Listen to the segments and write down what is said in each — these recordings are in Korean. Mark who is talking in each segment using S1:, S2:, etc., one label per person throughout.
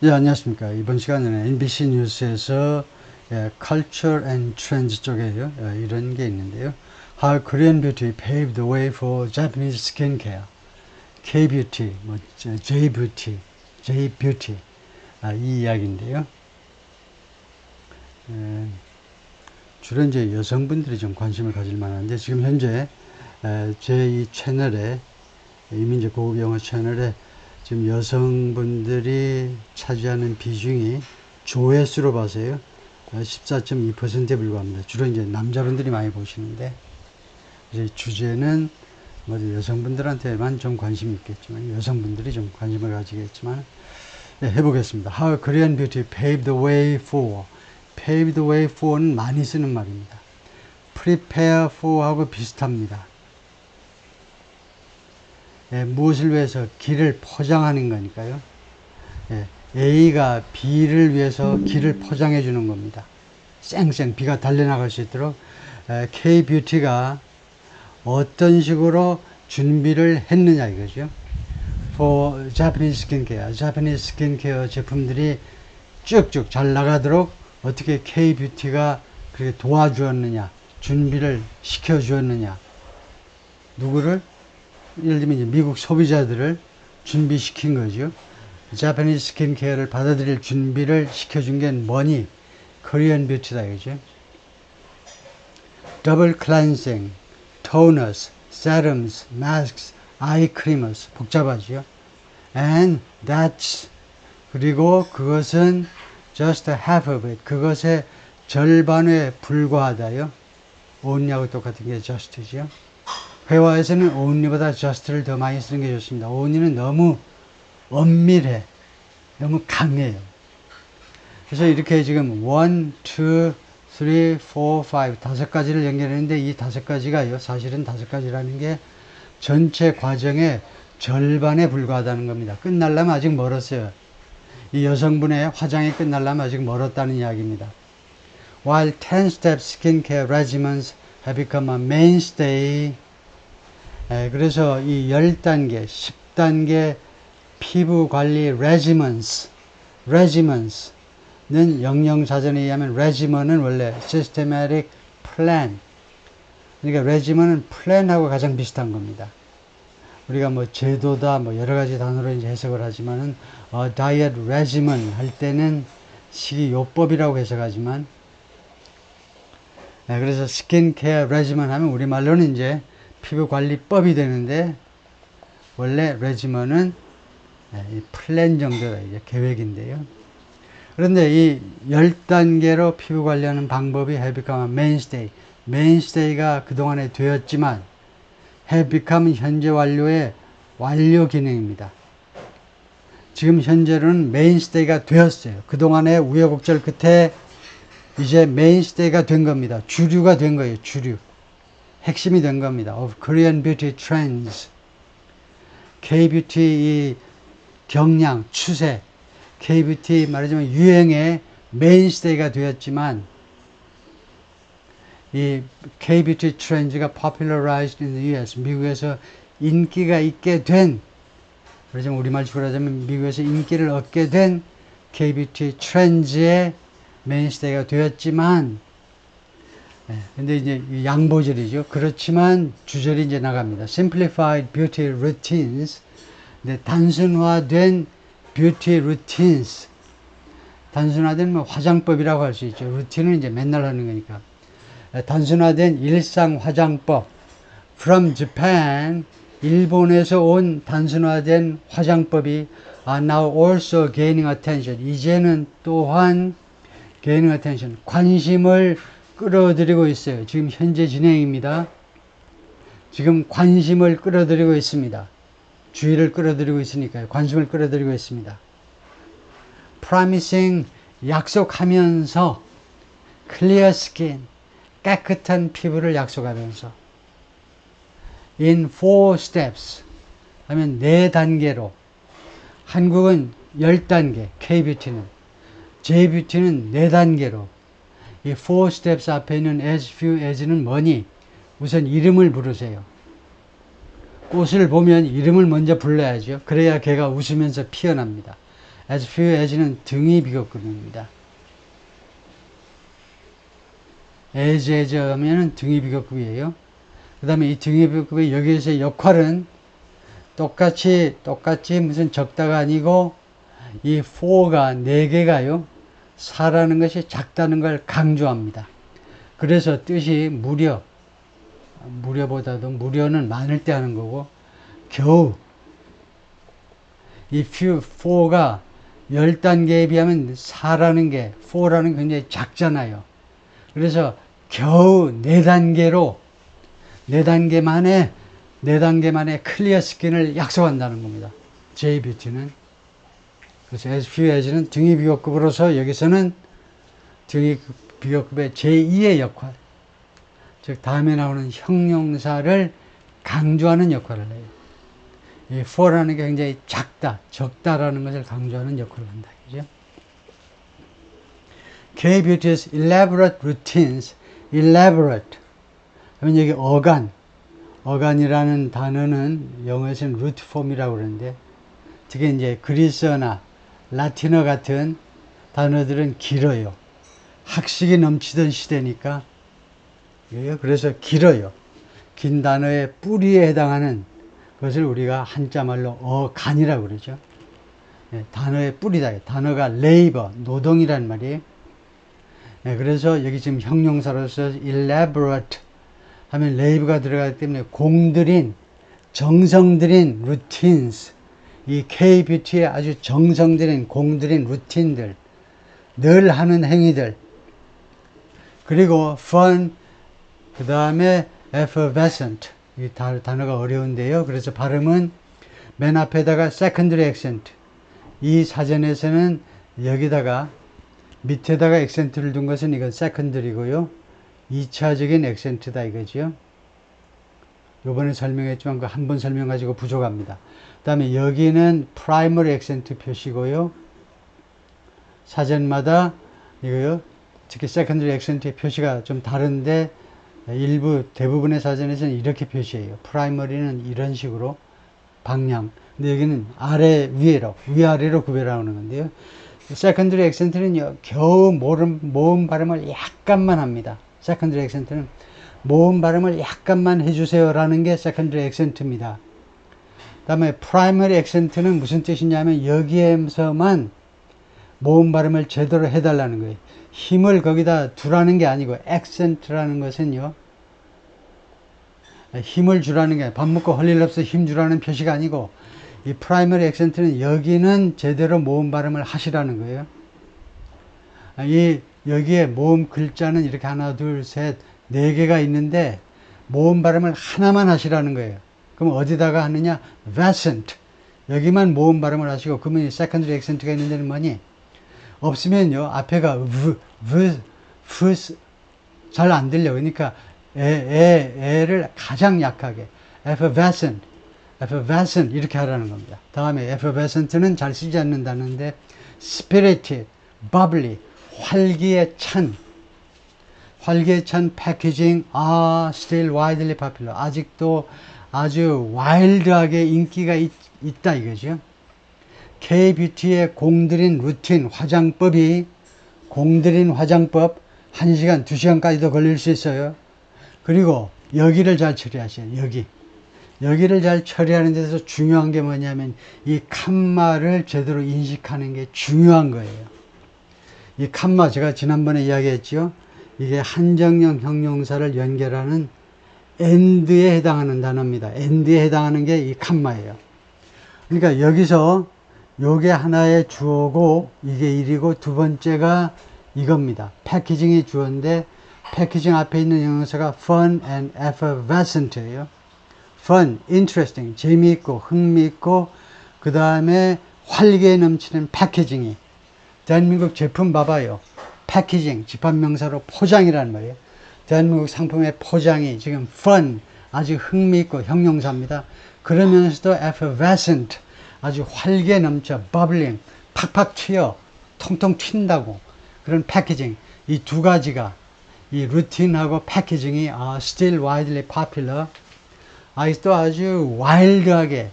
S1: 네, 안녕하십니까. 이번 시간에는 NBC 뉴스에서 Culture and Trends 쪽에요. 이런 게 있는데요. How Korean Beauty paved the way for Japanese skincare. K-Beauty, J-Beauty, J-Beauty. 이 이야기인데요. 주로 이제 여성분들이 좀 관심을 가질 만한데, 지금 현재 제 이 채널에, 이민재 고급 영어 채널에 지금 여성분들이 차지하는 비중이 조회수로 봐서요 14.2%에 불과합니다. 주로 이제 남자분들이 많이 보시는데, 이제 주제는 뭐 여성분들한테만 좀 관심이 있겠지만, 여성분들이 좀 관심을 가지겠지만, 해보겠습니다. How Korean Beauty paved the way for. paved the way for는 많이 쓰는 말입니다. prepare for 하고 비슷합니다. 무엇을 위해서? 길을 포장하는 거니까요. A가 B를 위해서 길을 포장해 주는 겁니다. 쌩쌩 B가 달려나갈 수 있도록 K-뷰티가 어떤 식으로 준비를 했느냐 이거죠. For Japanese skincare, Japanese skincare 제품들이 쭉쭉 잘 나가도록 어떻게 K-뷰티가 그렇게 도와주었느냐, 준비를 시켜주었느냐. 누구를? 예를 들면 이제 미국 소비자들을 준비시킨 거죠. 자파니즈 스킨케어를 받아들일 준비를 시켜준 게 뭐니? 코리안 뷰티다 이거죠. 더블 클렌징, 토너스, 세럼스, 마스크스, 아이 크리머스 복잡하죠. And that's 그리고 그것은 just half of it 그것의 절반에 불과하다요. only하고 똑같은 게 just죠. 회화에서는 only보다 just를 더 많이 쓰는 게 좋습니다. only는 너무 엄밀해. 너무 강해요. 그래서 이렇게 지금 1, 2, 3, 4, 5 다섯 가지를 연결했는데 이 다섯 가지가요. 사실은 다섯 가지라는 게 전체 과정의 절반에 불과하다는 겁니다. 끝날려면 아직 멀었어요. 이 여성분의 화장이 끝날려면 아직 멀었다는 이야기입니다. While 10-step skincare regimens have become a mainstay 그래서 이 10단계, 10단계 피부 관리 regiments는 영영사전에 의하면 regimen은 원래 systematic plan. 그러니까 regimen은 plan하고 가장 비슷한 겁니다. 우리가 뭐 제도다 뭐 여러 가지 단어로 이제 해석을 하지만은 diet regimen 할 때는 식이요법이라고 해석하지만 그래서 스킨케어 레지먼 하면 우리말로는 이제 피부관리법이 되는데 원래 레지먼은 플랜 정도가 이제 계획인데요. 그런데 이 10단계로 피부관리하는 방법이 have become mainstay. mainstay가 그동안에 되었지만 have become 현재 완료의 완료 기능입니다. 지금 현재로는 mainstay가 되었어요. 그동안의 우여곡절 끝에 이제 mainstay가 된 겁니다. 주류가 된 거예요. 주류. 핵심이 된 겁니다. Of Korean beauty trends. K-뷰티 이 경향, 추세. K-뷰티 말하자면 유행의 메인스테이가 되었지만 이 K-뷰티 트렌드가 popularized in the US. 미국에서 인기가 있게 된 말하자면 우리말식으로 하자면 미국에서 인기를 얻게 된 K-뷰티 트렌드의 메인스테이가 되었지만 근데 이제 양보절이죠. 그렇지만 주절이 이제 나갑니다. Simplified beauty routines. 근데 단순화된 beauty routines. 단순화된 뭐 화장법이라고 할 수 있죠. 루틴은 이제 맨날 하는 거니까. 단순화된 일상 화장법. From Japan. 일본에서 온 단순화된 화장법이 are now also gaining attention. 이제는 또한 gaining attention. 관심을 끌어들이고 있어요. 지금 현재 진행입니다. 지금 관심을 끌어들이고 있습니다. 주의를 끌어들이고 있으니까요. 관심을 끌어들이고 있습니다. Promising 약속하면서 clear skin 깨끗한 피부를 약속하면서 in 4 steps 하면 4단계로 한국은 10단계 K-뷰티는 J-뷰티는 4단계로 이 4 steps 앞에 있는 as few as는 뭐니? 우선 이름을 부르세요. 꽃을 보면 이름을 먼저 불러야죠. 그래야 걔가 웃으면서 피어납니다. as few as는 등위 비교급입니다. as 하면은 등위 비교급이에요. 그 다음에 이 등위 비교급의 여기에서의 역할은 똑같이 무슨 적다가 아니고 이 for가 4개가요. 4라는 것이 작다는 걸 강조합니다. 그래서 뜻이 무려보다도 무려는 많을 때 하는 거고 겨우 이 few, 4가 10단계에 비하면 4라는 게 4라는 게 굉장히 작잖아요. 그래서 겨우 4단계로 4단계 만에 클리어 스킨을 약속한다는 겁니다. JBT는. 그래서 as few as는 등위 비교급으로서 여기서는 등위 비교급의 제2의 역할, 즉 다음에 나오는 형용사를 강조하는 역할을 해요. 이 for라는 게 굉장히 작다, 적다라는 것을 강조하는 역할을 한다. 그죠? K-beauty's elaborate routines, elaborate 하면 여기 어간이라는 단어는 영어에서는 root form이라고 그러는데 특히 이제 그리스어나 라틴어 같은 단어들은 길어요. 학식이 넘치던 시대니까 그래서 길어요. 긴 단어의 뿌리에 해당하는 것을 우리가 한자말로 어간이라고 그러죠. 단어의 뿌리다. 단어가 labor, 노동이란 말이에요. 그래서 여기 지금 형용사로서 elaborate 하면 labor가 들어가기 때문에 공들인, 정성들인 routines, 이 K-뷰티의 아주 정성들인, 공들인 루틴들, 늘 하는 행위들, 그리고 fun, 그 다음에 effervescent, 이 단어가 어려운데요. 그래서 발음은 맨 앞에다가 secondary accent, 이 사전에서는 여기다가 밑에다가 액센트를 둔 것은 이건 secondary고요. 2차적인 액센트다 이거죠. 요번에 설명했지만 그 한 번 설명 가지고 부족합니다. 그 다음에 여기는 primary accent 표시고요. 사전마다 이거요. 특히 secondary accent의 표시가 좀 다른데 대부분의 사전에서는 이렇게 표시해요. primary는 이런 식으로 방향. 근데 여기는 아래 위에로 위아래로 구별하는 건데요. secondary accent는 겨우 모음 발음을 약간만 합니다. secondary accent는 모음 발음을 약간만 해주세요라는 게 secondary accent입니다. 그 다음에 primary accent는 무슨 뜻이냐면 여기에서만 모음 발음을 제대로 해달라는 거예요. 힘을 거기다 두라는 게 아니고 accent라는 것은요. 힘을 주라는 게 밥 먹고 할 일 없어 힘 주라는 표시가 아니고 이 primary accent는 여기는 제대로 모음 발음을 하시라는 거예요. 여기에 모음 글자는 이렇게 하나, 둘, 셋, 4개가 있는데 모음 발음을 하나만 하시라는 거예요. 그럼 어디다가 하느냐? vacant. 여기만 모음 발음을 하시고 그러면 secondary accent가 있는 데는 뭐니? 없으면요. 앞에가 잘 안 들려. 그러니까 애를 가장 약하게 effervescent 이렇게 하라는 겁니다. 다음에 effervescent는 잘 쓰지 않는다는데 spirited, bubbly, 활기에 찬 패키징 are still widely popular. 아직도 아주 와일드하게 인기가 있다 이거죠. K-뷰티의 공들인 루틴, 공들인 화장법 1시간, 2시간까지도 걸릴 수 있어요. 그리고 여기를 잘 처리하셔요. 여기를 잘 처리하는 데서 중요한 게 뭐냐면 이 칸마를 제대로 인식하는 게 중요한 거예요. 이 칸마 제가 지난번에 이야기했죠. 이게 한정형 형용사를 연결하는 and에 해당하는 단어입니다. and에 해당하는 게 이 칸마예요. 그러니까 여기서 요게 하나의 주어고 이게 일이고 두 번째가 이겁니다. 패키징이 주어인데 패키징 앞에 있는 형용사가 fun and effervescent예요. fun, interesting, 재미있고 흥미있고 그 다음에 활기에 넘치는 패키징이 대한민국 제품 봐봐요. 패키징, 집합명사로 포장이라는 말이에요. 대한민국 상품의 포장이 지금 fun, 아주 흥미있고 형용사입니다. 그러면서도 effervescent, 아주 활기에 넘쳐, bubbling, 팍팍 튀어, 통통 튄다고 그런 패키징. 이 두 가지가 이 루틴하고 패키징이 are still widely popular. 아직도 아주 와일드하게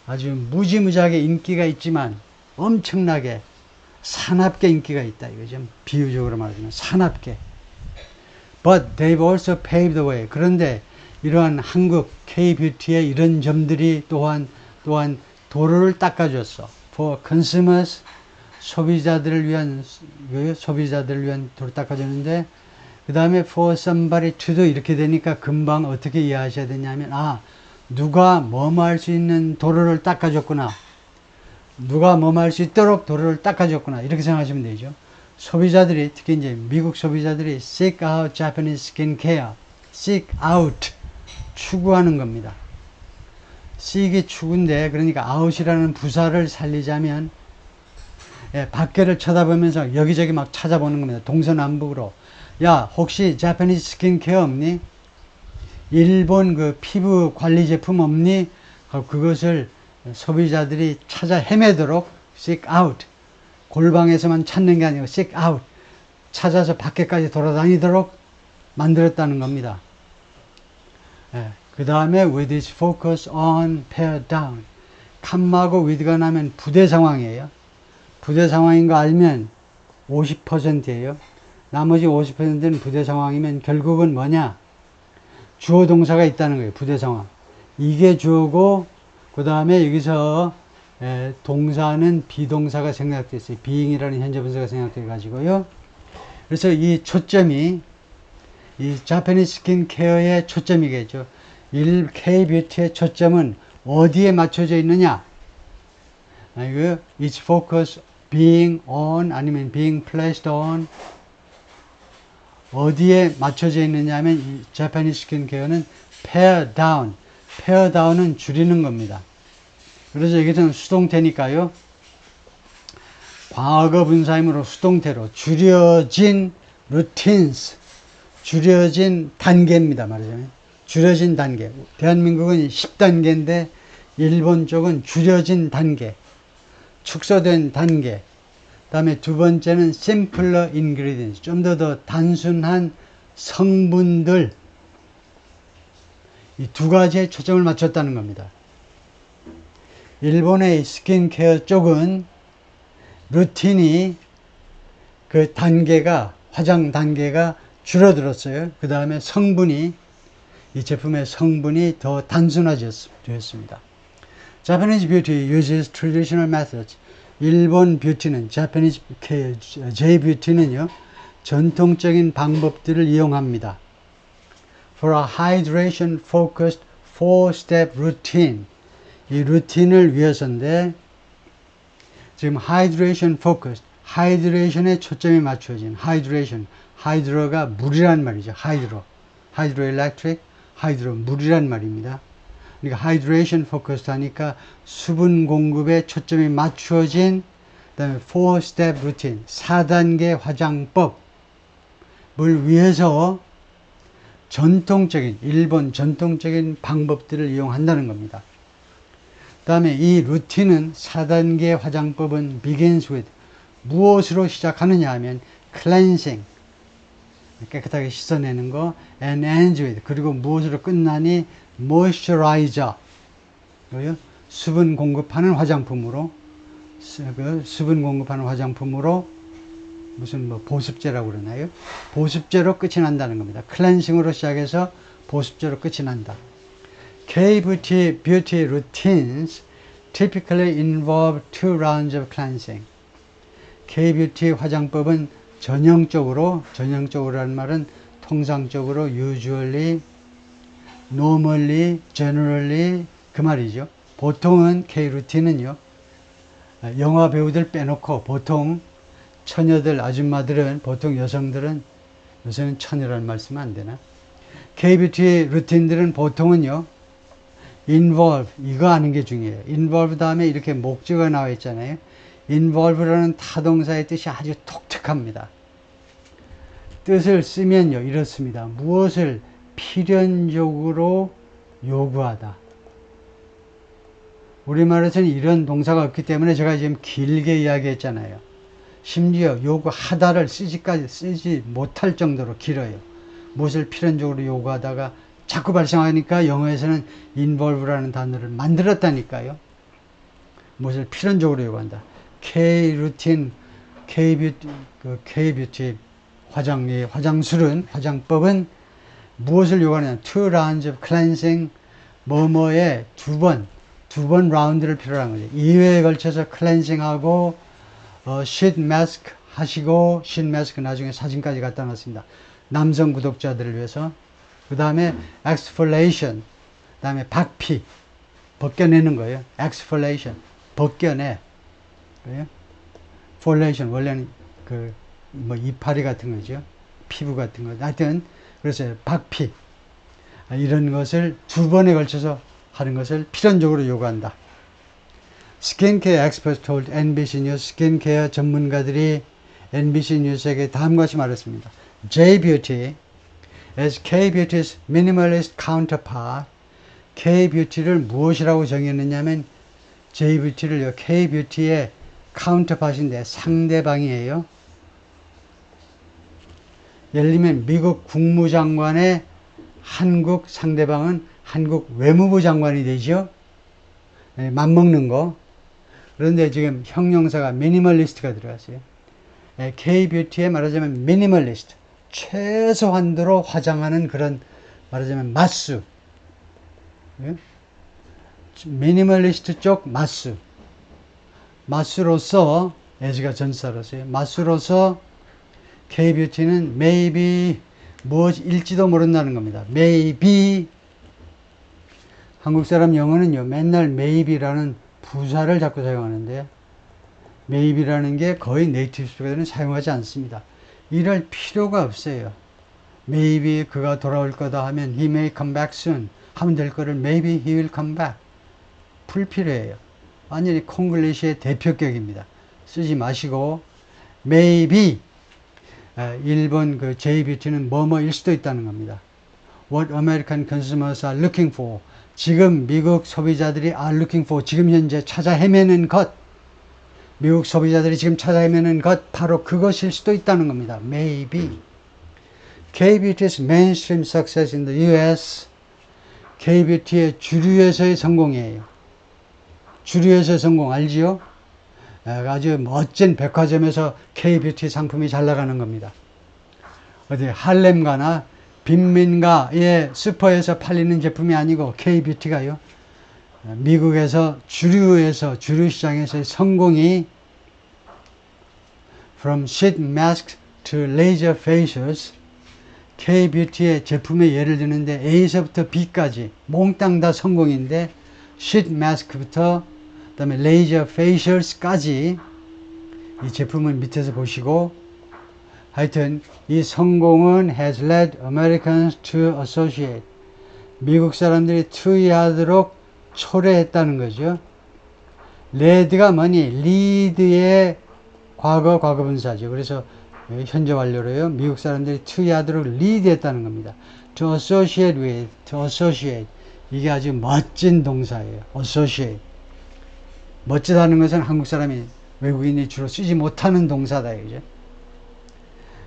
S1: 아주 무지무지하게 인기가 있지만 엄청나게 사납게 인기가 있다. 이거 좀 비유적으로 말하자면 사납게. But they've also paved the way. 그런데 이러한 한국 K-뷰티의 이런 점들이 또한 도로를 닦아줬어. For consumers, 소비자들을 위한 도로 닦아줬는데, 그 다음에 for somebody to도 이렇게 되니까 금방 어떻게 이해하셔야 되냐면, 누가 뭐뭐 할 수 있는 도로를 닦아줬구나. 누가 뭐뭐 할 수 있도록 도로를 닦아줬구나. 이렇게 생각하시면 되죠. 소비자들이, 특히 이제 미국 소비자들이 seek out Japanese skincare. seek out. 추구하는 겁니다. seek이 추구인데, 그러니까 out이라는 부사를 살리자면, 밖에를 쳐다보면서 여기저기 막 찾아보는 겁니다. 동서남북으로. 야, 혹시 Japanese skincare 없니? 일본 그 피부 관리 제품 없니? 그것을 소비자들이 찾아 헤매도록 seek out. 골방에서만 찾는 게 아니고 seek out. 찾아서 밖에까지 돌아다니도록 만들었다는 겁니다. 그 다음에 with its focus on pare down. 칸마고 with가 나면 부대 상황이에요. 부대 상황인 거 알면 50%예요. 나머지 50%는 부대 상황이면 결국은 뭐냐? 주어 동사가 있다는 거예요. 부대 상황. 이게 주어고, 그 다음에 여기서 동사는 비동사가 생략됐어요. being이라는 현재 분사가 생략돼 가지고요. 그래서 이 초점이 이 Japanese 스킨케어의 초점이겠죠. K-뷰티의 초점은 어디에 맞춰져 있느냐? Its focus being on 아니면 being placed on 어디에 맞춰져 있느냐 하면 이 Japanese 스킨케어는 pare down. pare down은 줄이는 겁니다. 그래서 여기서는 수동태니까요. 과거 분사이므로 수동태로 줄여진 routines. 줄여진 단계입니다. 말하자면. 줄여진 단계. 대한민국은 10단계인데 일본 쪽은 줄여진 단계. 축소된 단계. 그 다음에 두 번째는 simpler ingredients. 좀 더 단순한 성분들. 이 두 가지에 초점을 맞췄다는 겁니다. 일본의 스킨케어 쪽은 루틴이 그 단계가, 화장 단계가 줄어들었어요. 그 다음에 성분이, 이 제품의 성분이 더 단순화되었습니다. Japanese beauty uses traditional methods. 일본 뷰티는, Japanese J-뷰티는요, 전통적인 방법들을 이용합니다. For a hydration focused 4-step routine. 이 루틴을 위해서인데, 지금 hydration focused, 하이드레이션에 초점이 맞춰진 hydration. 하이드로가 물이란 말이죠. hydroelectric, hydro 물이란 말입니다. 그러니까 hydration focused 하니까 수분 공급에 초점이 맞추어진, 그다음에 4-step routine, 4단계 화장법을 위해서 일본 전통적인 방법들을 이용한다는 겁니다. 그 다음에 이 루틴은 4단계 화장법은 begins with 무엇으로 시작하느냐 하면 cleansing, 깨끗하게 씻어내는 거, and ends with, 그리고 무엇으로 끝나니 moisturizer, 수분 공급하는 화장품으로, 무슨 보습제라고 그러나요? 보습제로 끝이 난다는 겁니다. 클렌싱으로 시작해서 보습제로 끝이 난다. K-beauty routines typically involve 2 rounds of cleansing. K-뷰티 화장법은 전형적으로라는 말은 통상적으로 usually, normally, generally 그 말이죠. 보통은 K-루틴은요. 영화 배우들 빼놓고 보통 처녀들, 아줌마들은, 보통 여성들은, 요새는 처녀라는 말씀 안 되나? K-뷰티 루틴들은 보통은요. involve, 이거 아는 게 중요해요. involve 다음에 이렇게 목적어가 나와 있잖아요. involve라는 타동사의 뜻이 아주 독특합니다. 뜻을 쓰면요, 이렇습니다. 무엇을 필연적으로 요구하다. 우리말에서는 이런 동사가 없기 때문에 제가 지금 길게 이야기했잖아요. 심지어 요구하다를 쓰지 못할 정도로 길어요. 무엇을 필연적으로 요구하다가 자꾸 발생하니까 영어에서는 involve라는 단어를 만들었다니까요. 무엇을 필연적으로 요구한다. K-루틴, K-뷰티 화장법은 무엇을 요구하느냐? 2 rounds of cleansing, 뭐뭐에 두 번 라운드를 필요로 하는 거죠. 2회에 걸쳐서 클렌징하고, sheet mask 하시고, sheet mask 나중에 사진까지 갖다 놨습니다. 남성 구독자들을 위해서. 그 다음에 exfoliation, 그 다음에 박피, 벗겨내는 거예요. exfoliation, 벗겨내. 그래요? foliation, 원래는 이파리 같은 거죠. 피부 같은 거. 하여튼, 그래서 박피. 이런 것을 두 번에 걸쳐서 하는 것을 필연적으로 요구한다. 스킨케어 엑스퍼트 told NBC 뉴스, 스킨케어 전문가들이 NBC 뉴스에게 다음과 같이 말했습니다. J-Beauty as K-Beauty's minimalist counterpart. K-Beauty를 무엇이라고 정의했느냐면 J-Beauty를 K-Beauty의 counterpart인데 상대방이에요. 예를 들면 미국 국무장관의 한국 상대방은 한국 외무부 장관이 되죠. 네, 맞먹는 거. 그런데 지금 형용사가 미니멀리스트가 들어갔어요. 네, K-뷰티에 말하자면 미니멀리스트, 최소한도로 화장하는 그런 말하자면 마수. 네? 미니멀리스트 쪽 마수. 마수로서, as가 전사로서요. 마수로서 K-뷰티는 maybe 무엇일지도 모른다는 겁니다. maybe. 한국 사람 영어는요, 맨날 maybe라는 부사를 자꾸 사용하는데, maybe라는 게 거의 네이티브 스피커들은 사용하지 않습니다. 이럴 필요가 없어요. maybe 그가 돌아올 거다 하면 he may come back soon 하면 될 거를 maybe he will come back. 불필요해요. 완전히 콩글리시의 대표격입니다. 쓰지 마시고, maybe. 일본 그 J-뷰티는 뭐뭐일 수도 있다는 겁니다. What American consumers are looking for. 지금 미국 소비자들이 are looking for. 지금 현재 찾아 헤매는 것. 미국 소비자들이 지금 찾아 헤매는 것. 바로 그것일 수도 있다는 겁니다. Maybe. K-뷰티's mainstream success in the US. K-뷰티의 주류에서의 성공이에요. 주류에서의 성공 알지요? 아주 멋진 백화점에서 K-뷰티 상품이 잘 나가는 겁니다. 어디 할렘가나 빈민가의 슈퍼에서 팔리는 제품이 아니고 K-뷰티가요. 미국에서 주류 시장에서의 성공이 from sheet masks to laser facials. K-뷰티의 제품의 예를 드는데 A에서부터 B까지 몽땅 다 성공인데 sheet mask부터 그다음에 레이저 페이셜스까지 이 제품을 밑에서 보시고 하여튼 이 성공은 has led Americans to associate. 미국 사람들이 투여하도록 초래했다는 거죠. led가 뭐니? lead의 과거분사죠. 그래서 현재 완료로요. 미국 사람들이 투여하도록 lead했다는 겁니다. to associate with, to associate. 이게 아주 멋진 동사예요. associate. 멋지다는 것은 한국 사람이 외국인이 주로 쓰지 못하는 동사다. 그죠?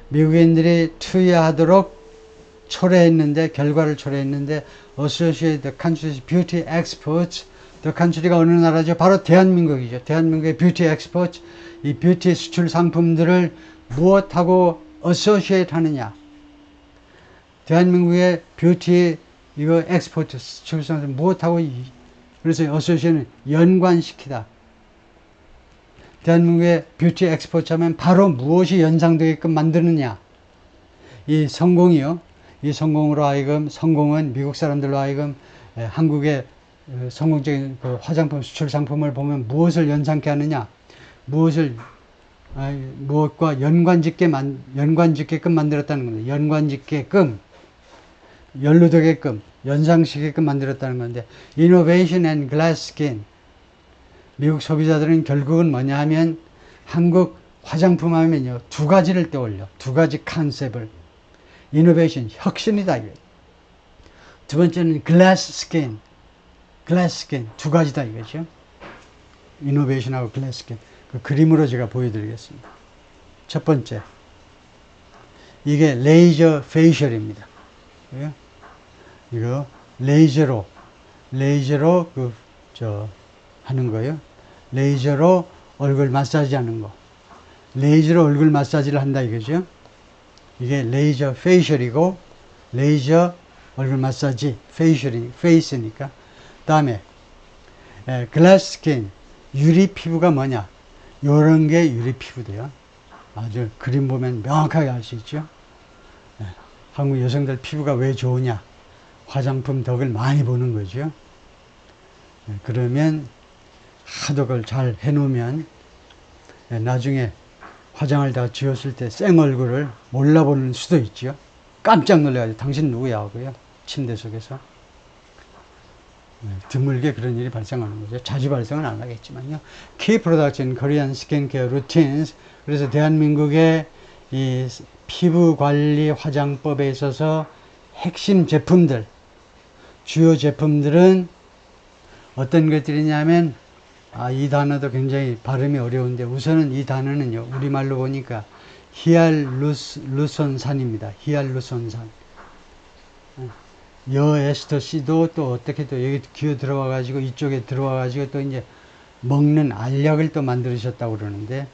S1: 미국인들이 투여하도록 초래했는데, 결과를 초래했는데, Associated the country's beauty exports. the country가 어느 나라죠? 바로 대한민국이죠. 대한민국의 beauty exports. 이 뷰티 수출 상품들을 무엇하고 associate 하느냐? 대한민국의 뷰티 이거 엑스포트 수출 상품 무엇하고 그래서 associate는 연관시키다. 대한민국의 뷰티 엑스포트 하면 바로 무엇이 연상되게끔 만드느냐. 이 성공이요. 이 성공으로 하여금, 성공은 미국 사람들로 하여금 한국의 성공적인 그 화장품 수출 상품을 보면 무엇을 연상케 하느냐. 무엇과 연관짓게끔 만들었다는 겁니다. 연관짓게끔, 연루되게끔, 연상시키게끔 만들었다는 건데, Innovation and Glass Skin. 미국 소비자들은 결국은 뭐냐 하면 한국 화장품 하면요 두 가지를 떠올려. 두 가지 컨셉을. Innovation, 혁신이다. 두 번째는 Glass Skin. Glass Skin, 두 가지다 이거죠. Innovation하고 Glass Skin. 그 그림으로 제가 보여드리겠습니다. 첫 번째, 이게 레이저 페이셜입니다. 이거 레이저로 하는 거예요. 레이저로 얼굴 마사지 하는 거. 레이저로 얼굴 마사지를 한다 이거죠. 이게 레이저 페이셜이고, 레이저 얼굴 마사지, 페이스니까. 다음에, 글라스 스킨, 유리 피부가 뭐냐? 요런 게 유리 피부돼요. 아주 그림 보면 명확하게 알 수 있죠. 한국 여성들 피부가 왜 좋으냐? 화장품 덕을 많이 보는 거죠. 그러면 하도 그걸 잘 해놓으면 나중에 화장을 다 지웠을 때 생 얼굴을 몰라보는 수도 있죠. 깜짝 놀라가지고 당신 누구야 하고요. 침대 속에서. 드물게 그런 일이 발생하는 거죠. 자주 발생은 안 하겠지만요. Key products in Korean skincare routines. 그래서 대한민국의 이 피부 관리 화장법에 있어서 핵심 제품들, 주요 제품들은 어떤 것들이냐면, 이 단어도 굉장히 발음이 어려운데, 우선은 이 단어는요, 우리말로 보니까 히알루론산입니다. 히알루론산. 여에스터씨도 또 어떻게 또 여기 기어 들어와 가지고 이쪽에 들어와 가지고 또 이제 먹는 알약을 또 만들으셨다고 그러는데,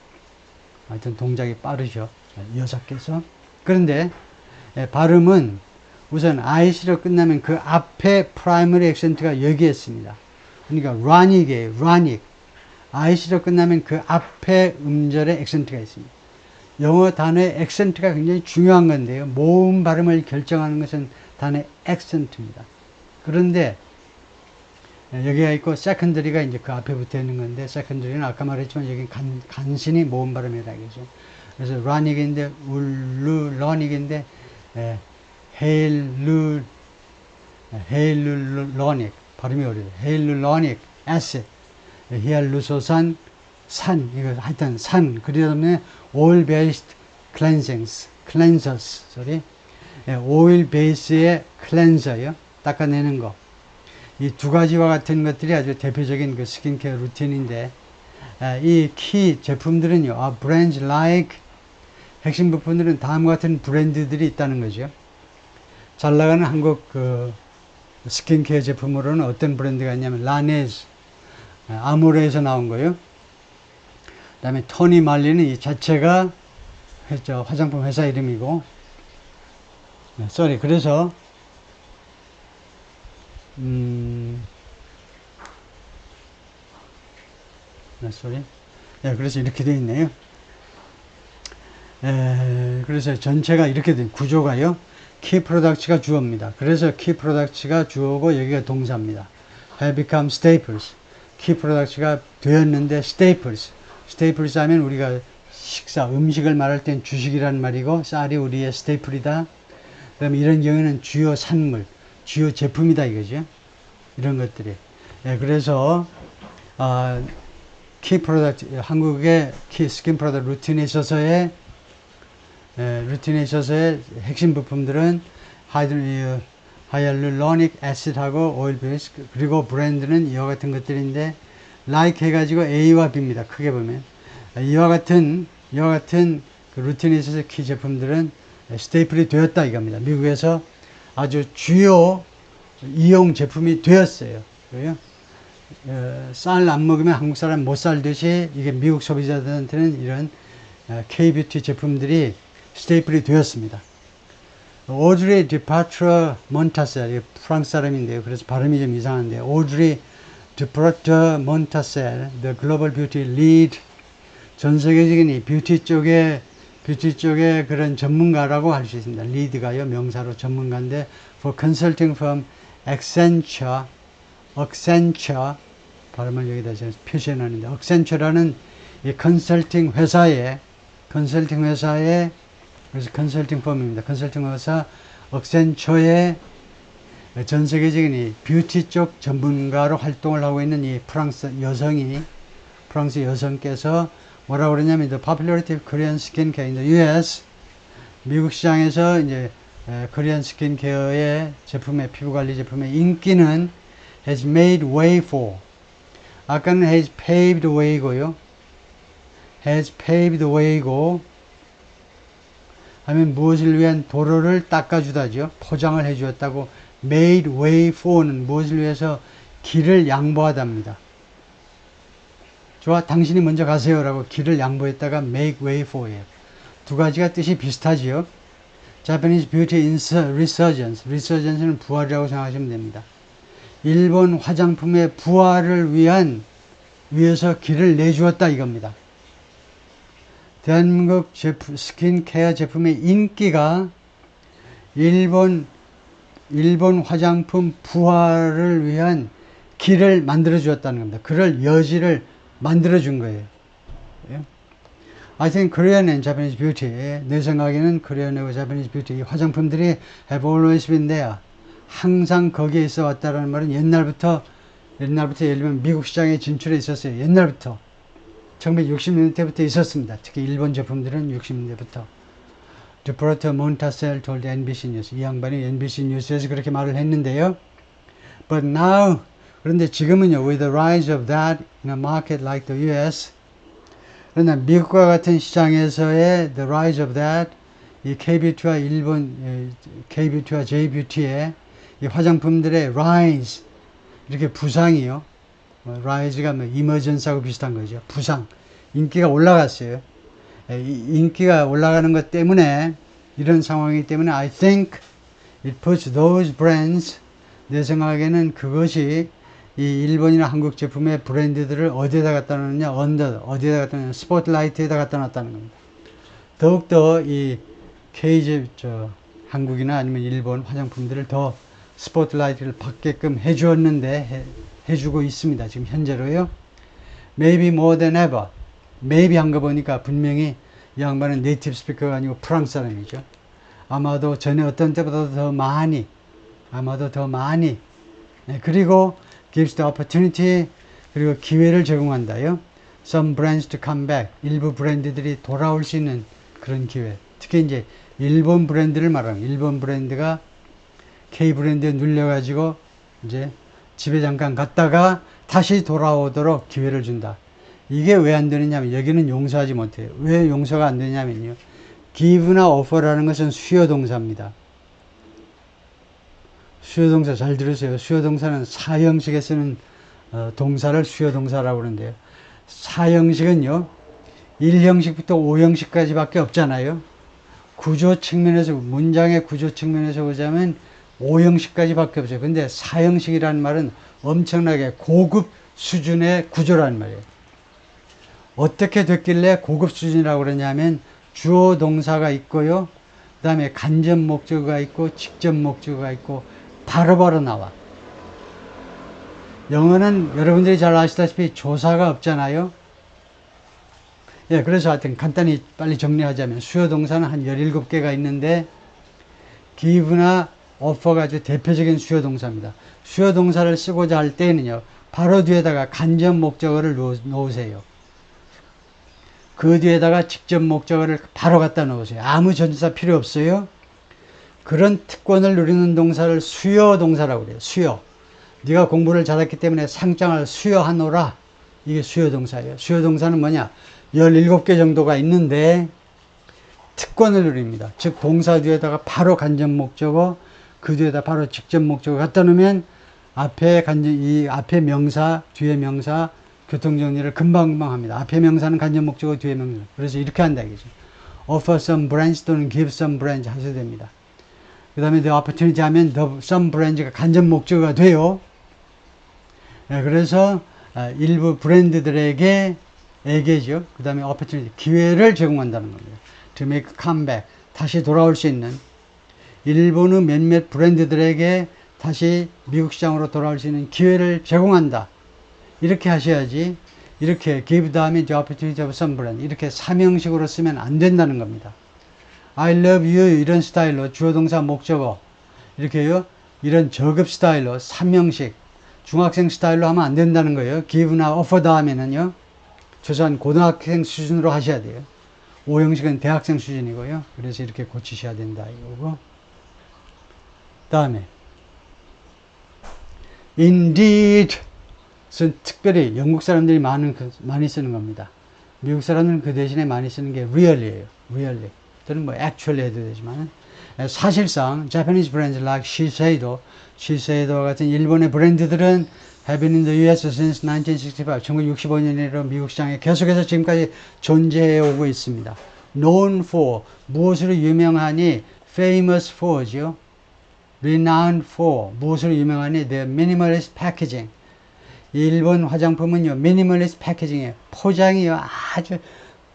S1: 하여튼 동작이 빠르죠. 여자께서. 그런데 발음은 우선 IC로 끝나면 그 앞에 프라이머리 액센트가 여기에 있습니다. 그러니까 라닉이에요. 라닉. IC로 끝나면 그 앞에 음절에 액센트가 있습니다. 영어 단어의 액센트가 굉장히 중요한 건데요. 모음 발음을 결정하는 것은 단어의 액센트입니다. 그런데 여기가 있고 세컨더리가 이제 그 앞에 붙어 있는 건데, 세컨더리는 아까 말했지만 여기 간신히 모음 발음이라 그러죠. 그래서 라닉인데 울루러닉인데 헤일루로닉 발음이 어려워요. 헤일루로닉 애시드, 히알루소산 산, 이거 하여튼 산, 그 다음에 오일 베이스드 클렌저스, 오일 베이스의 클렌저요, 닦아내는 거. 이 두 가지와 같은 것들이 아주 대표적인 그 스킨케어 루틴인데, 이 키 제품들은요, 브랜드 like, 핵심 부품들은 다음과 같은 브랜드들이 있다는 거죠. 잘 나가는 한국 그 스킨케어 제품으로는 어떤 브랜드가 있냐면, 라네즈, 아모레에서 나온 거요. 그 다음에 토니 말리는 이 자체가 화장품 회사 이름이고, 그래서 그래서 이렇게 되어 있네요. 그래서 전체가 이렇게 된 구조가요. 키 프로덕츠가 주어입니다. 그래서 키 프로덕츠가 주어고 여기가 동사입니다. have become staples. 키 프로덕츠가 되었는데 staples. staples 하면 우리가 음식을 말할 땐 주식이란 말이고, 쌀이 우리의 스테이플이다. 그다음에 이런 경우에는 주요 산물, 주요 제품이다 이거죠. 이런 것들이. 그래서 키 프로덕트, 한국의 키 스킨 프로덕트 루틴에 있어서의 핵심 부품들은 하이알루로닉 애시드하고 오일 베이스, 그리고 브랜드는 이와 같은 것들인데, like 해가지고 A와 B입니다. 크게 보면 이와 같은 그 루틴에 있어서 키 제품들은 스테이플이 되었다 이겁니다. 미국에서 아주 주요 이용 제품이 되었어요. 쌀 안 먹으면 한국 사람 못 살듯이 이게 미국 소비자들한테는 이런 K-뷰티 제품들이 스테이플이 되었습니다. 오드리 디파트러 몬타셀, 프랑스 사람인데요. 그래서 발음이 좀 이상한데, 오드리 디파트러 몬타셀, The Global Beauty Lead, 전 세계적인 이 뷰티 쪽에 그런 전문가라고 할 수 있습니다. 리드가요, 명사로 전문가인데, for consulting firm Accenture, 발음을 여기다 제가 표시해 놨는데, Accenture라는 이 컨설팅 회사의, 그래서 컨설팅 펌입니다. 컨설팅 회사 Accenture의 전 세계적인 이 뷰티 쪽 전문가로 활동을 하고 있는 이 프랑스 여성께서 뭐라고 그러냐면, the popularity of Korean skincare in the US, 미국 시장에서 이제 코리안 스킨케어의 제품의, 피부관리 제품의 인기는 has made way for, 아까는 has paved way고요. has paved way고 하면 무엇을 위한 도로를 닦아주다죠. 포장을 해주었다고. made way for는 무엇을 위해서 길을 양보하답니다. 좋아, 당신이 먼저 가세요라고 길을 양보했다가 make way for you. 두 가지가 뜻이 비슷하지요. Japanese beauty resurgence. resurgence는 부활이라고 생각하시면 됩니다. 일본 화장품의 부활을 위해서 길을 내주었다 이겁니다. 대한민국 스킨케어 제품의 인기가 일본 화장품 부활을 위한 길을 만들어 주었다는 겁니다. 그럴 여지를 만들어 준 거예요. I think Korean and Japanese beauty, 내 생각에는 Korean하고 Japanese beauty, 이 화장품들이 have always been there. 항상 거기에 있어 왔다라는 말은 옛날부터 예를 들면 미국 시장에 진출해 있었어요. 옛날부터. 1960년대부터 있었습니다. 특히 일본 제품들은 60년대부터. Roberto Montasel told NBC News. 이 양반이 NBC 뉴스에서 그렇게 말을 했는데요. But now, 그런데 지금은요, with the rise of that in a market like the US, 그러나 미국과 같은 시장에서의 the rise of that, 이 K-뷰티와 K-뷰티와 J-뷰티의 이 화장품들의 rise, 이렇게 부상이요. rise가 emergence하고 비슷한 거죠. 부상. 인기가 올라갔어요. 인기가 올라가는 것 때문에, 이런 상황이기 때문에 I think it puts those brands, 내 생각에는 그것이 이 일본이나 한국 제품의 브랜드들을 어디에다 갖다 놓느냐, 어디에다 갖다 놓느냐, 스포트라이트에다 갖다 놨다는 겁니다. 더욱더 이 한국이나 아니면 일본 화장품들을 더 스포트라이트를 받게끔 해주고 있습니다. 지금 현재로요. Maybe more than ever. Maybe 한 거 보니까 분명히 이 양반은 네이티브 스피커가 아니고 프랑스 사람이죠. 아마도 전에 어떤 때보다 더 많이, 네, 그리고 gives the opportunity, 그리고 기회를 제공한다요. Some brands to come back. 일부 브랜드들이 돌아올 수 있는 그런 기회. 특히 이제 일본 브랜드를 말하는, 일본 브랜드가 K 브랜드에 눌려가지고 이제 집에 잠깐 갔다가 다시 돌아오도록 기회를 준다. 이게 왜 안 되느냐면, 여기는 용서하지 못해요. 왜 용서가 안 되냐면요. give나 offer라는 것은 수요 동사입니다. 수요 동사 잘 들으세요. 수요 동사는 사형식에 쓰는 동사를 수요 동사라고 그러는데요. 사형식은요, 1형식부터 5형식까지 밖에 없잖아요. 구조 측면에서, 문장의 구조 측면에서 보자면 5형식까지 밖에 없어요. 근데 4형식이라는 말은 엄청나게 고급 수준의 구조라는 말이에요. 어떻게 됐길래 고급 수준이라고 그러냐면, 주어 동사가 있고요. 그 다음에 간접 목적어가 있고, 직접 목적어가 있고, 바로바로 나와. 영어는 여러분들이 잘 아시다시피 조사가 없잖아요. 예, 그래서 하여튼 간단히 빨리 정리하자면, 수요 동사는 한 17개가 있는데, give나 offer가 아주 대표적인 수요 동사입니다. 수요 동사를 쓰고자 할 때는요, 바로 뒤에다가 간접 목적어를 놓으세요. 그 뒤에다가 직접 목적어를 바로 갖다 놓으세요. 아무 전치사 필요 없어요. 그런 특권을 누리는 동사를 수요 동사라고 그래요. 수요. 네가 공부를 잘했기 때문에 상장을 수여하노라. 이게 수요 동사예요. 수요 동사는 뭐냐? 17개 정도가 있는데 특권을 누립니다. 즉 동사 뒤에다가 바로 간접 목적어, 그 뒤에다 바로 직접 목적어 갖다 놓으면 이 앞에 명사, 뒤에 명사 교통정리를 금방금방 합니다. 앞에 명사는 간접 목적어, 뒤에 명사. 그래서 이렇게 한다 이거죠. offer some brands 또는 give some brands 하셔도 됩니다. 그 다음에 the opportunity 하면 the some brands가 간접 목적어가 돼요. 네, 그래서 일부 브랜드들에게죠. 그 다음에 opportunity, 기회를 제공한다는 겁니다. to make a comeback, 다시 돌아올 수 있는, 일본의 몇몇 브랜드들에게 다시 미국 시장으로 돌아올 수 있는 기회를 제공한다. 이렇게 하셔야지, 이렇게 give 다음에 the opportunity of some brand, 이렇게 삼형식으로 쓰면 안 된다는 겁니다. I love you 이런 스타일로 주어 동사 목적어 이렇게요, 이런 저급 스타일로 삼형식 중학생 스타일로 하면 안 된다는 거예요. give나 offer 다음에는요, 최소한 고등학생 수준으로 하셔야 돼요. 5형식은 대학생 수준이고요. 그래서 이렇게 고치셔야 된다 이거고. 다음에 indeed, 특별히 영국 사람들이 많이 쓰는 겁니다. 미국 사람들은 그 대신에 많이 쓰는 게 really예요. really. 또는 뭐 actually 해도 되지만, 사실상 Japanese brands like Shiseido 같은 일본의 브랜드들은 have been in the US since 1965. 1965년으로 미국 시장에 계속해서 지금까지 존재해 오고 있습니다. known for, 무엇으로 유명하니? famous for죠. renowned for, 무엇으로 유명하니? the minimalist packaging. 일본 화장품은요, minimalist packaging이에요. 포장이요, 아주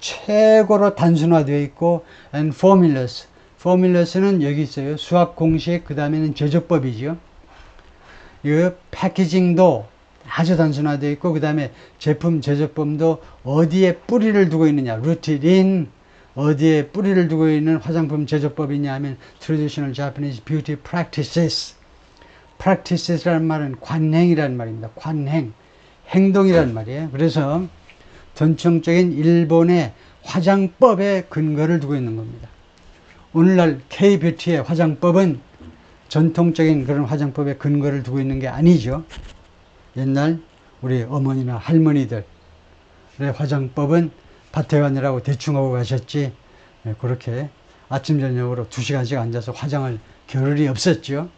S1: 최고로 단순화되어 있고, and formulous. formulous는 여기 있어요. 수학 공식, 그 다음에는 제조법이죠. 이 패키징도 아주 단순화되어 있고, 그 다음에 제품 제조법도 어디에 뿌리를 두고 있느냐, rooted in, 어디에 뿌리를 두고 있는 화장품 제조법이냐 하면 traditional Japanese beauty practices. practices라는 말은 관행이라는 말입니다. 관행, 행동이라는 말이에요. 그래서 전통적인 일본의 화장법에 근거를 두고 있는 겁니다. 오늘날 K-뷰티의 화장법은 전통적인 그런 화장법에 근거를 두고 있는 게 아니죠. 옛날 우리 어머니나 할머니들의 화장법은 밭에 가느라고 대충 하고 가셨지, 그렇게 아침 저녁으로 2시간씩 앉아서 화장할 겨를이 없었죠.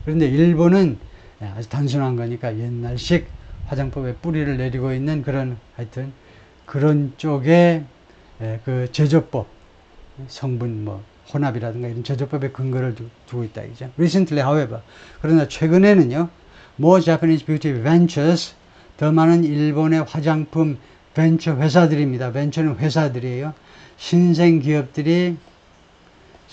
S1: 그런데 일본은 아주 단순한 거니까 옛날식 화장법에 뿌리를 내리고 있는 그런, 하여튼 그런 쪽에 그 제조법, 성분 뭐 혼합이라든가 이런 제조법에 근거를 두고 있다 이죠. Recently, however, 그러나 최근에는요, more Japanese beauty ventures, 더 많은 일본의 화장품 벤처 회사들입니다. 벤처는 회사들이에요. 신생 기업들이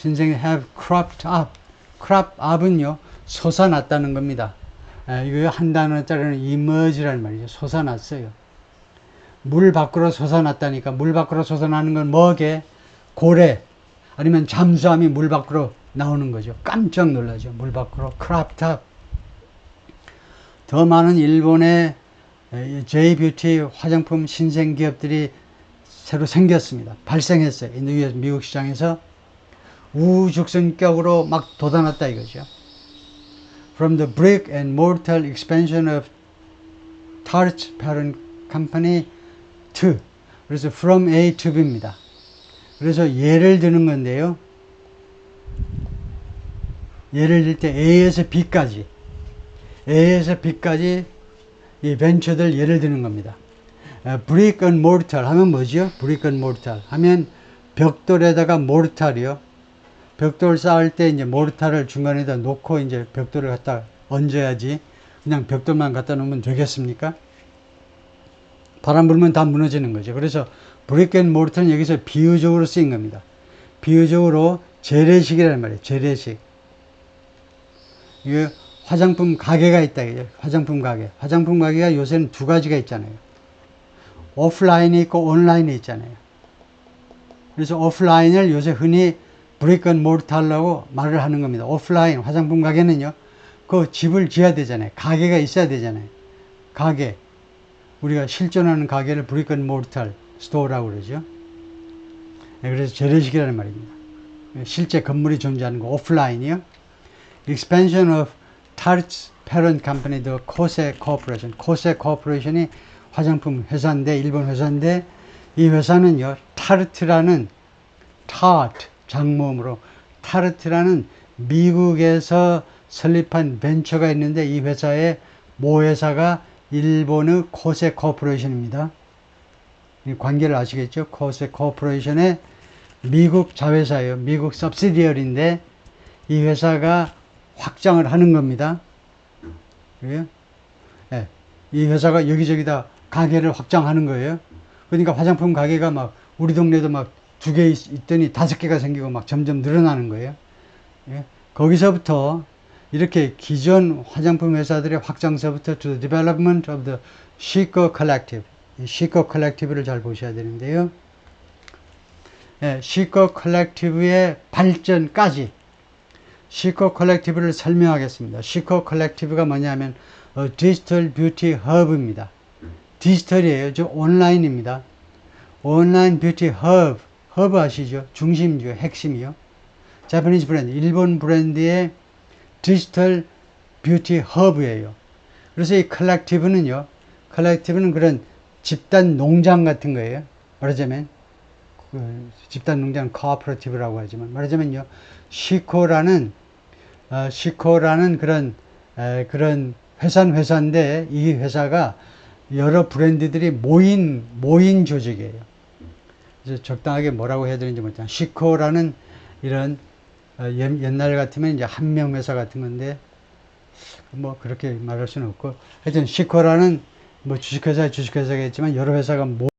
S1: have cropped up. crop up은요, 솟아났다는 겁니다. 이거 한 단어짜리는 emerge라는 말이죠. 솟아났어요. 물 밖으로 솟아났다니까. 물 밖으로 솟아나는 건 뭐게? 고래 아니면 잠수함이 물 밖으로 나오는 거죠. 깜짝 놀라죠. 물 밖으로 cropped up. 더 많은 일본의 J-뷰티 화장품 신생 기업들이 새로 생겼습니다. 발생했어요. 미국 시장에서 우죽순격으로 막 돋아났다 이거죠. From the brick and mortar expansion of Tarte's parent company to, 그래서 from A to B입니다. 그래서 예를 드는 건데요. 예를 들 때 A에서 B까지, A에서 B까지 이 벤처들 예를 드는 겁니다. brick and mortar 하면 뭐죠? brick and mortar 하면 벽돌에다가 모르탈이요. 벽돌 쌓을 때 이제 모르탈을 중간에다 놓고 이제 벽돌을 갖다 얹어야지 그냥 벽돌만 갖다 놓으면 되겠습니까? 바람 불면 다 무너지는 거죠. 그래서 브릭 앤 모르탈은 여기서 비유적으로 쓰인 겁니다. 비유적으로 재래식이라는 말이에요. 재래식. 이게 화장품 가게가 있다. 화장품 가게. 화장품 가게가 요새는 두 가지가 있잖아요. 오프라인이 있고 온라인이 있잖아요. 그래서 오프라인을 요새 흔히 브릭 앤 모르탈라고 말을 하는 겁니다. 오프라인 화장품 가게는요, 그 집을 지어야 되잖아요. 가게가 있어야 되잖아요. 가게. 우리가 실존하는 가게를 브릭 앤 모르탈 스토어라고 그러죠. 그래서 재래식이라는 말입니다. 실제 건물이 존재하는 거 오프라인이요. Expansion of Tarte's parent company, the Kose Corporation. Kose Corporation이 화장품 회사인데, 일본 회사인데, 이 회사는요, 타르트라는 Tarte 장모음으로 타르트라는 미국에서 설립한 벤처가 있는데, 이 회사의 모회사가 일본의 코세 코퍼레이션입니다. 관계를 아시겠죠? 코세 코퍼레이션의 미국 자회사예요. 미국 subsidiary인데 이 회사가 확장을 하는 겁니다. 네. 이 회사가 여기저기다 가게를 확장하는 거예요. 그러니까 화장품 가게가 막 우리 동네도 막 2개 있더니 5개가 생기고 막 점점 늘어나는 거예요. 예? 거기서부터 이렇게 기존 화장품 회사들의 확장서부터 to the development of the Chico Collective. 이 Chico Collective를 잘 보셔야 되는데요. 예, Chico Collective의 발전까지 Chico Collective를 설명하겠습니다. Chico Collective가 뭐냐면 디지털 뷰티 허브입니다. 디지털이에요. 저 온라인입니다. 온라인 뷰티 허브. 허브 아시죠? 중심이죠. 핵심이요. 자파니즈 브랜드, 일본 브랜드의 디지털 뷰티 허브예요. 그래서 이 컬렉티브는요, 컬렉티브는 그런 집단 농장 같은 거예요. 말하자면, 집단 농장 코오퍼레이티브라고 하지만, 말하자면요, 시코라는 그런 회사는 회사인데 이 회사가 여러 브랜드들이 모인 조직이에요. 그래서 적당하게 뭐라고 해야 되는지 모르겠지만 시코라는 이런 옛날 같으면 이제 한명 회사 같은 건데 뭐 그렇게 말할 수는 없고 하여튼 시코라는 뭐 주식회사겠지만 여러 회사가